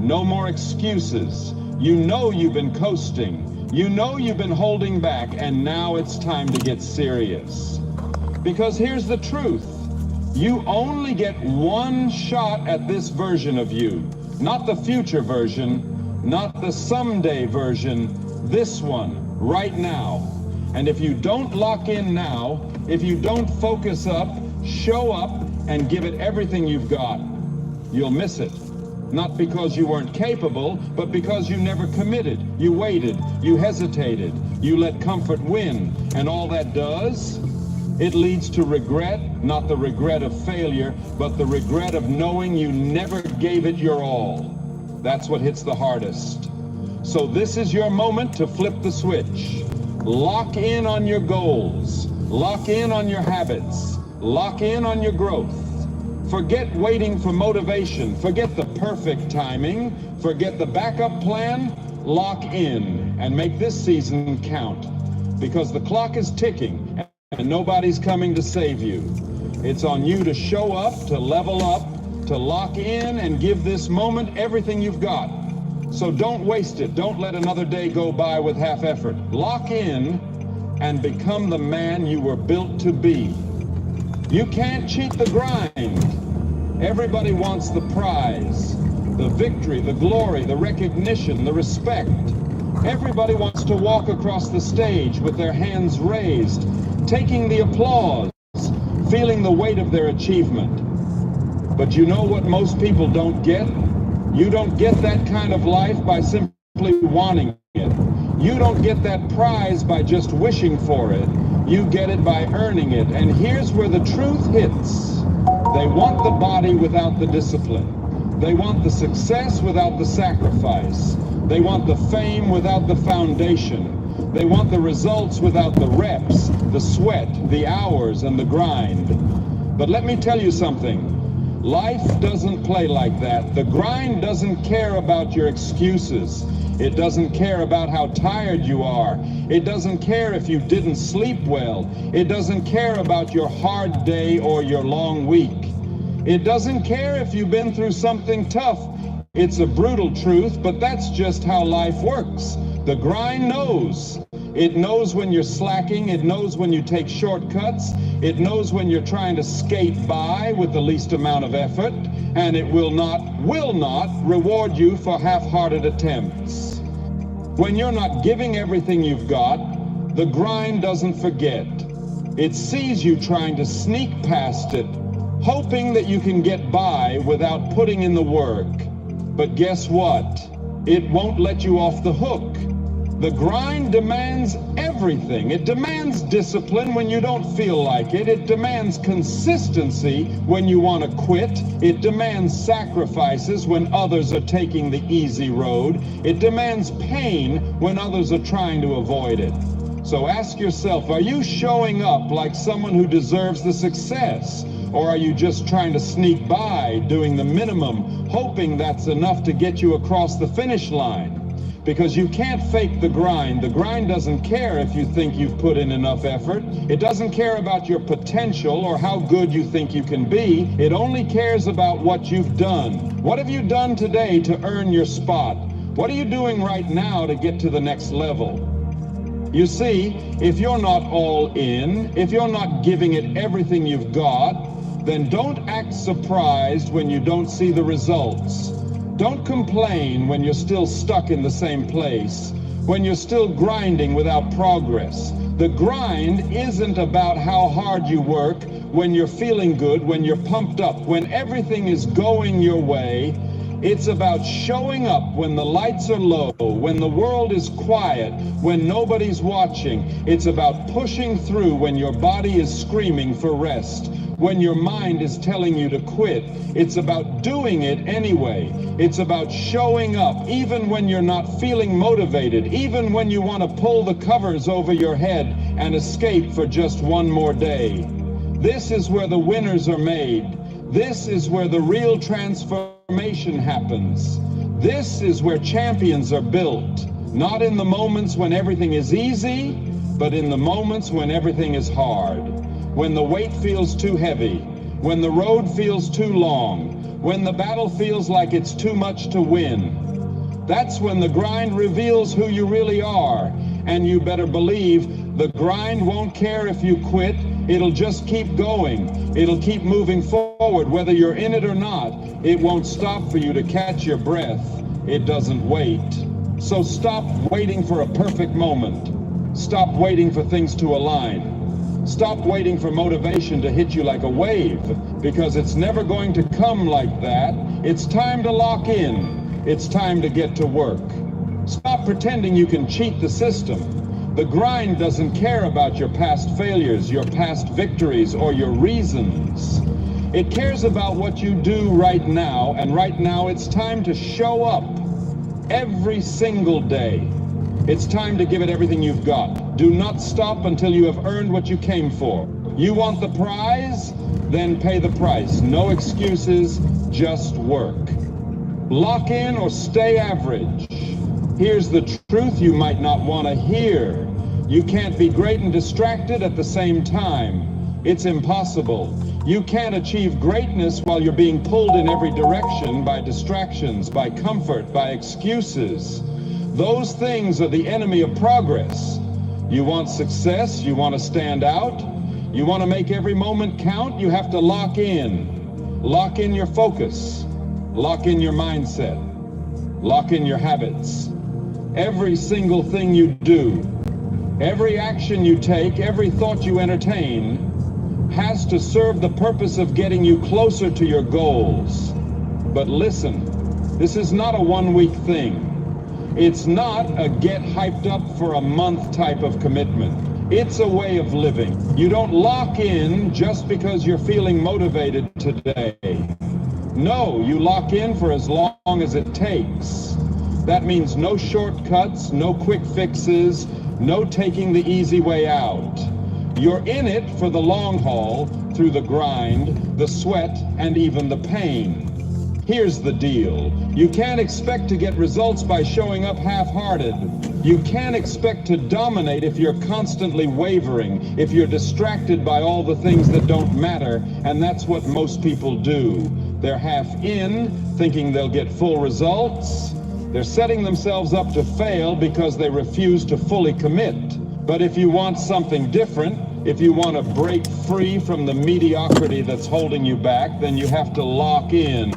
No more excuses. You know you've been coasting. You know you've been holding back, and now it's time to get serious. Because here's the truth. You only get one shot at this version of you. Not the future version, not the someday version, this one, right now. And if you don't lock in now, if you don't focus up, show up, and give it everything you've got, you'll miss it. Not because you weren't capable, but because you never committed. You waited, you hesitated, you let comfort win. And all that does, it leads to regret, not the regret of failure, but the regret of knowing you never gave it your all. That's what hits the hardest. So this is your moment to flip the switch. Lock in on your goals. Lock in on your habits. Lock in on your growth. Forget waiting for motivation. Forget the perfect timing. Forget the backup plan. Lock in and make this season count. Because the clock is ticking and nobody's coming to save you. It's on you to show up, to level up, to lock in and give this moment everything you've got. So don't waste it. Don't let another day go by with half effort. Lock in and become the man you were built to be. You can't cheat the grind. Everybody wants the prize, the victory, the glory, the recognition, the respect. Everybody wants to walk across the stage with their hands raised, taking the applause, feeling the weight of their achievement. But you know what most people don't get? You don't get that kind of life by simply wanting it. You don't get that prize by just wishing for it. You get it by earning it. And here's where the truth hits. They want the body without the discipline. They want the success without the sacrifice. They want the fame without the foundation. They want the results without the reps, the sweat, the hours, and the grind. But let me tell you something. Life doesn't play like that. The grind doesn't care about your excuses. It doesn't care about how tired you are. It doesn't care if you didn't sleep well. It doesn't care about your hard day or your long week. It doesn't care if you've been through something tough. It's a brutal truth, but that's just how life works. The grind knows. It knows when you're slacking. It knows when you take shortcuts. It knows when you're trying to skate by with the least amount of effort. And it will not reward you for half-hearted attempts. When you're not giving everything you've got, the grind doesn't forget. It sees you trying to sneak past it, hoping that you can get by without putting in the work. But guess what? It won't let you off the hook. The grind demands everything. It demands discipline when you don't feel like it. It demands consistency when you want to quit. It demands sacrifices when others are taking the easy road. It demands pain when others are trying to avoid it. So ask yourself, are you showing up like someone who deserves the success? Or are you just trying to sneak by, doing the minimum, hoping that's enough to get you across the finish line? Because you can't fake the grind. The grind doesn't care if you think you've put in enough effort. It doesn't care about your potential or how good you think you can be. It only cares about what you've done. What have you done today to earn your spot? What are you doing right now to get to the next level? You see, if you're not all in, if you're not giving it everything you've got, then don't act surprised when you don't see the results. Don't complain when you're still stuck in the same place, when you're still grinding without progress. The grind isn't about how hard you work, when you're feeling good, when you're pumped up, when everything is going your way. It's about showing up when the lights are low, when the world is quiet, when nobody's watching. It's about pushing through when your body is screaming for rest, when your mind is telling you to quit. It's about doing it anyway. It's about showing up even when you're not feeling motivated, even when you want to pull the covers over your head and escape for just one more day. This is where the winners are made. This is where the real transformation happens. This is where champions are built, not in the moments when everything is easy, but in the moments when everything is hard. When the weight feels too heavy, when the road feels too long, when the battle feels like it's too much to win. That's when the grind reveals who you really are, and you better believe the grind won't care if you quit. It'll just keep going. It'll keep moving forward, whether you're in it or not. It won't stop for you to catch your breath. It doesn't wait. So stop waiting for a perfect moment. Stop waiting for things to align. Stop waiting for motivation to hit you like a wave, because it's never going to come like that. It's time to lock in. It's time to get to work. Stop pretending you can cheat the system. The grind doesn't care about your past failures, your past victories, or your reasons. It cares about what you do right now, and right now it's time to show up every single day. It's time to give it everything you've got. Do not stop until you have earned what you came for. You want the prize? Then pay the price. No excuses, just work. Lock in or stay average. Here's the truth you might not want to hear. You can't be great and distracted at the same time. It's impossible. You can't achieve greatness while you're being pulled in every direction by distractions, by comfort, by excuses. Those things are the enemy of progress. You want success, you want to stand out, you want to make every moment count, you have to lock in. Lock in your focus. Lock in your mindset. Lock in your habits. Every single thing you do, every action you take, every thought you entertain has to serve the purpose of getting you closer to your goals. But listen, this is not a one-week thing. It's not a get hyped up for a month type of commitment. It's a way of living. You don't lock in just because you're feeling motivated today. No, you lock in for as long as it takes. That means no shortcuts, no quick fixes, no taking the easy way out. You're in it for the long haul, through the grind, the sweat, and even the pain. Here's the deal. You can't expect to get results by showing up half-hearted. You can't expect to dominate if you're constantly wavering, if you're distracted by all the things that don't matter, and that's what most people do. They're half in, thinking they'll get full results. They're setting themselves up to fail because they refuse to fully commit. But if you want something different, if you want to break free from the mediocrity that's holding you back, then you have to lock in.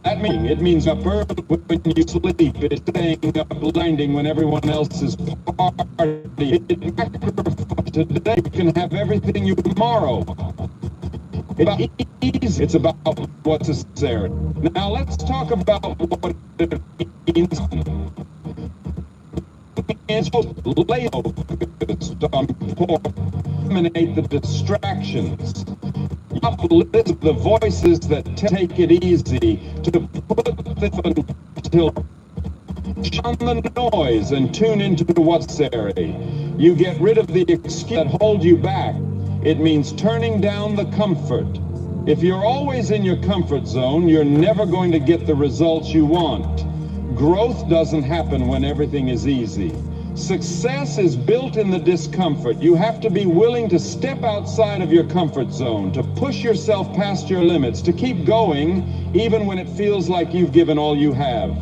That means it means up early when you sleep. It's staying up blinding when everyone else is partying. Today you can have everything you tomorrow. It's about what's necessary. Now let's talk about what it means. It's lay focused on eliminate the distractions. Uplift the voices that take it easy to put the until shun the noise and tune into what's necessary. You get rid of the excuse that hold you back. It means turning down the comfort. If you're always in your comfort zone, you're never going to get the results you want. Growth doesn't happen when everything is easy. Success is built in the discomfort. You have to be willing to step outside of your comfort zone, to push yourself past your limits, to keep going even when it feels like you've given all you have.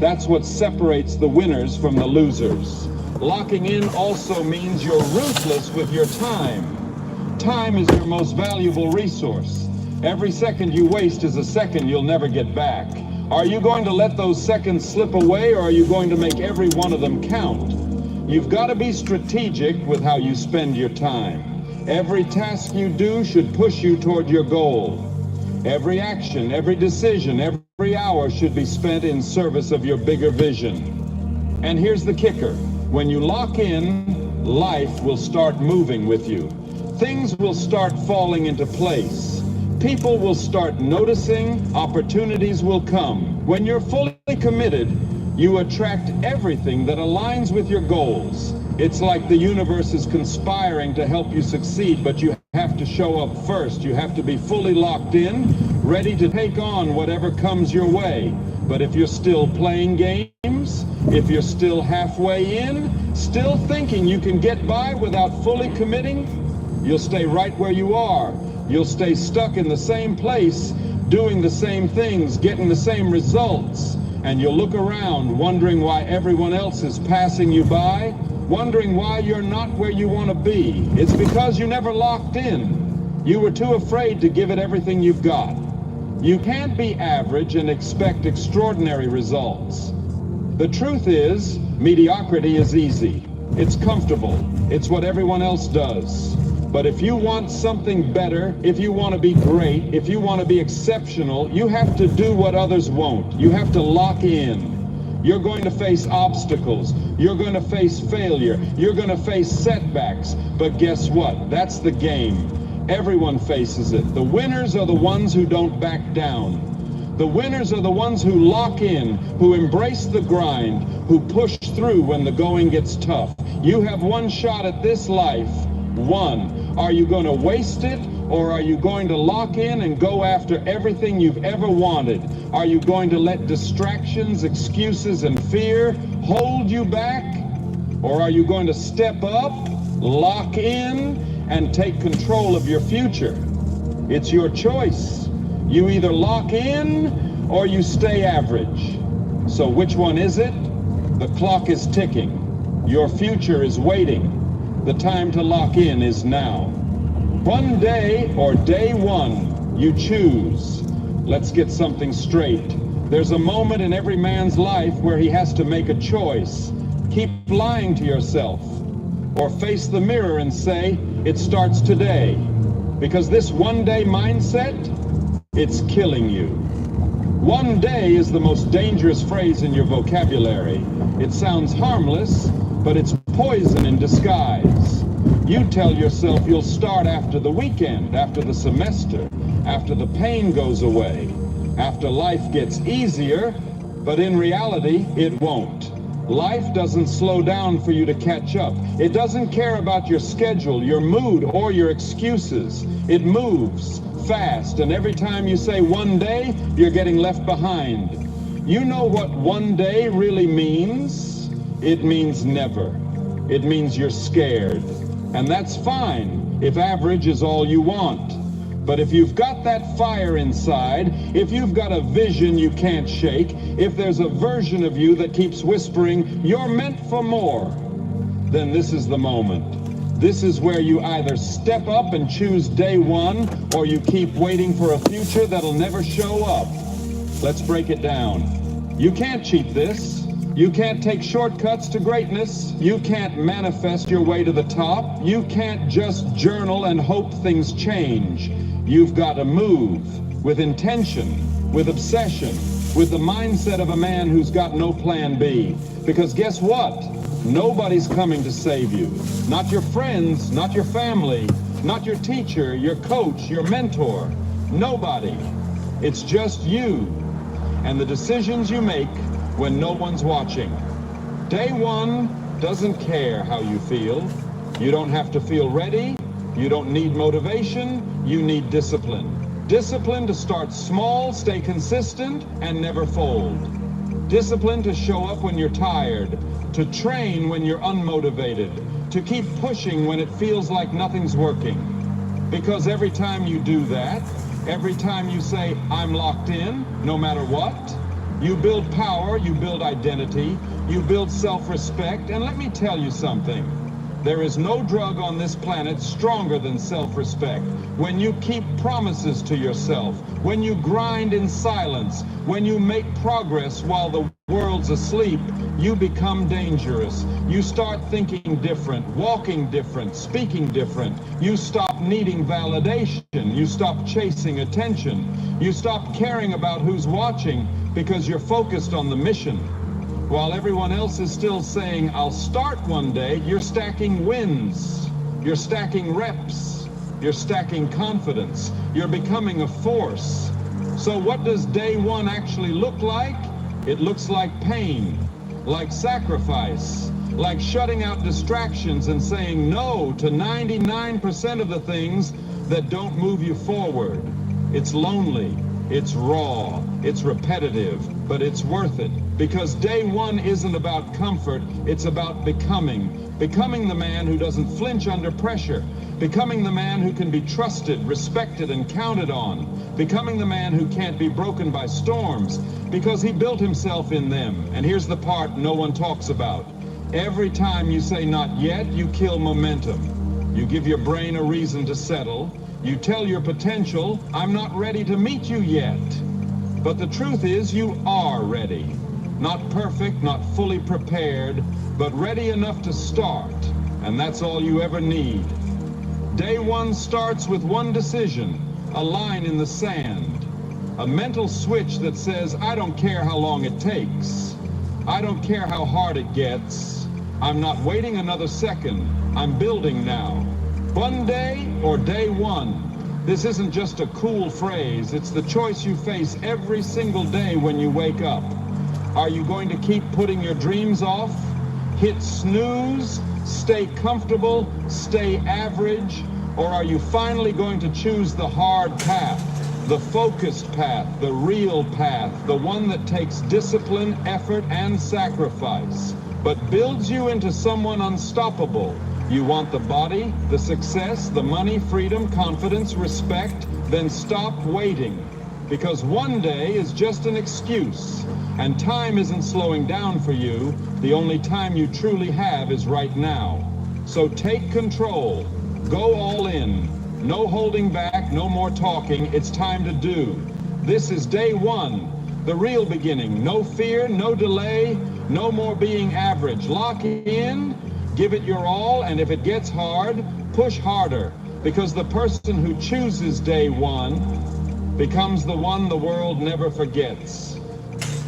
That's what separates the winners from the losers. Locking in also means you're ruthless with your time. Time is your most valuable resource. Every second you waste is a second you'll never get back. Are you going to let those seconds slip away, or are you going to make every one of them count? You've got to be strategic with how you spend your time. Every task you do should push you toward your goal. Every action, every decision, every hour should be spent in service of your bigger vision. And here's the kicker. When you lock in, life will start moving with you. Things will start falling into place. People will start noticing, opportunities will come. When you're fully committed, you attract everything that aligns with your goals. It's like the universe is conspiring to help you succeed, but you have to show up first. You have to be fully locked in, ready to take on whatever comes your way. But if you're still playing games, if you're still halfway in, still thinking you can get by without fully committing, you'll stay right where you are. You'll stay stuck in the same place, doing the same things, getting the same results. And you'll look around wondering why everyone else is passing you by, wondering why you're not where you want to be. It's because you never locked in. You were too afraid to give it everything you've got. You can't be average and expect extraordinary results. The truth is, mediocrity is easy. It's comfortable. It's what everyone else does. But if you want something better, if you want to be great, if you want to be exceptional, you have to do what others won't. You have to lock in. You're going to face obstacles. You're going to face failure. You're going to face setbacks. But guess what? That's the game. Everyone faces it. The winners are the ones who don't back down. The winners are the ones who lock in, who embrace the grind, who push through when the going gets tough. You have one shot at this life. One. Are you going to waste it, or are you going to lock in and go after everything you've ever wanted? Are you going to let distractions, excuses, and fear hold you back? Or are you going to step up, lock in, and take control of your future? It's your choice. You either lock in or you stay average. So which one is it? The clock is ticking. Your future is waiting. The time to lock in is now. One day or day one, you choose. Let's get something straight. There's a moment in every man's life where he has to make a choice. Keep lying to yourself, or face the mirror and say, it starts today. Because this one-day mindset, it's killing you. One day is the most dangerous phrase in your vocabulary. It sounds harmless, but it's poison in disguise. You tell yourself you'll start after the weekend, after the semester, after the pain goes away, after life gets easier, but in reality, it won't. Life doesn't slow down for you to catch up. It doesn't care about your schedule, your mood, or your excuses. It moves fast, and every time you say one day, you're getting left behind. You know what one day really means? It means never. It means you're scared. And that's fine if average is all you want. But if you've got that fire inside, if you've got a vision you can't shake, if there's a version of you that keeps whispering, you're meant for more, then this is the moment. This is where you either step up and choose day one, or you keep waiting for a future that'll never show up. Let's break it down. You can't cheat this. You can't take shortcuts to greatness. You can't manifest your way to the top. You can't just journal and hope things change. You've got to move with intention, with obsession, with the mindset of a man who's got no plan B. Because guess what? Nobody's coming to save you. Not your friends, not your family, not your teacher, your coach, your mentor. Nobody. It's just you and the decisions you make when no one's watching. Day one doesn't care how you feel. You don't have to feel ready. You don't need motivation. You need discipline. Discipline to start small, stay consistent, and never fold. Discipline to show up when you're tired, to train when you're unmotivated, to keep pushing when it feels like nothing's working. Because every time you do that, every time you say, I'm locked in, no matter what, you build power, you build identity, you build self-respect, and let me tell you something. There is no drug on this planet stronger than self-respect. When you keep promises to yourself, when you grind in silence, when you make progress while the world's asleep, you become dangerous. You start thinking different, walking different, speaking different. You stop needing validation. You stop chasing attention. You stop caring about who's watching because you're focused on the mission. While everyone else is still saying, I'll start one day, you're stacking wins. You're stacking reps. You're stacking confidence. You're becoming a force. So what does day one actually look like? It looks like pain, like sacrifice, like shutting out distractions and saying no to 99% of the things that don't move you forward. It's lonely. It's raw, it's repetitive, but it's worth it. Because day one isn't about comfort, it's about becoming. Becoming the man who doesn't flinch under pressure. Becoming the man who can be trusted, respected, and counted on. Becoming the man who can't be broken by storms, because he built himself in them. And here's the part no one talks about. Every time you say not yet, you kill momentum. You give your brain a reason to settle. You tell your potential, I'm not ready to meet you yet. But the truth is, you are ready. Not perfect, not fully prepared, but ready enough to start. And that's all you ever need. Day one starts with one decision, a line in the sand. A mental switch that says, I don't care how long it takes. I don't care how hard it gets. I'm not waiting another second. I'm building now. One day or day one. This isn't just a cool phrase. It's the choice you face every single day when you wake up. Are you going to keep putting your dreams off? Hit snooze? Stay comfortable? Stay average? Or are you finally going to choose the hard path, the focused path, the real path, the one that takes discipline, effort, and sacrifice, but builds you into someone unstoppable? You want the body, the success, the money, freedom, confidence, respect? Then stop waiting. Because one day is just an excuse. And time isn't slowing down for you. The only time you truly have is right now. So take control. Go all in. No holding back, no more talking. It's time to do. This is day one. The real beginning. No fear, no delay, no more being average. Lock in. Give it your all, and if it gets hard, push harder, because the person who chooses day one becomes the one the world never forgets.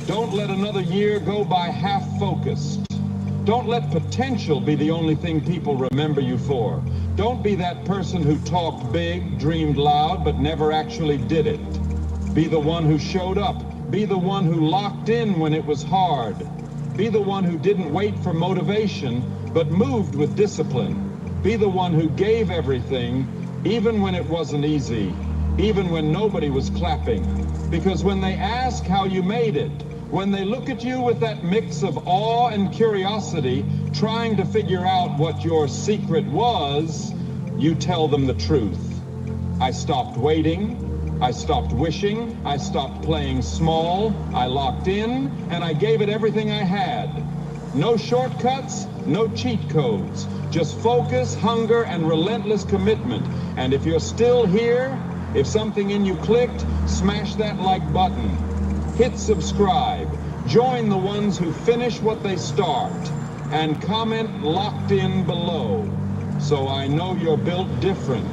Don't let another year go by half-focused. Don't let potential be the only thing people remember you for. Don't be that person who talked big, dreamed loud, but never actually did it. Be the one who showed up. Be the one who locked in when it was hard. Be the one who didn't wait for motivation, but moved with discipline. Be the one who gave everything, even when it wasn't easy, even when nobody was clapping. Because when they ask how you made it, when they look at you with that mix of awe and curiosity, trying to figure out what your secret was, you tell them the truth. I stopped waiting. I stopped wishing. I stopped playing small. I locked in, and I gave it everything I had. No shortcuts, no cheat codes, just focus, hunger, and relentless commitment. And if you're still here, if something in you clicked, smash that like button. hit subscribe, join the ones who finish what they start, and comment locked in below. So I know you're built different,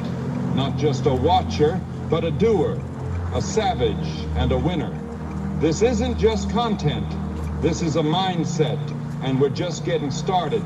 not just a watcher, but a doer, a savage, and a winner. This isn't just content, this is a mindset, and we're just getting started.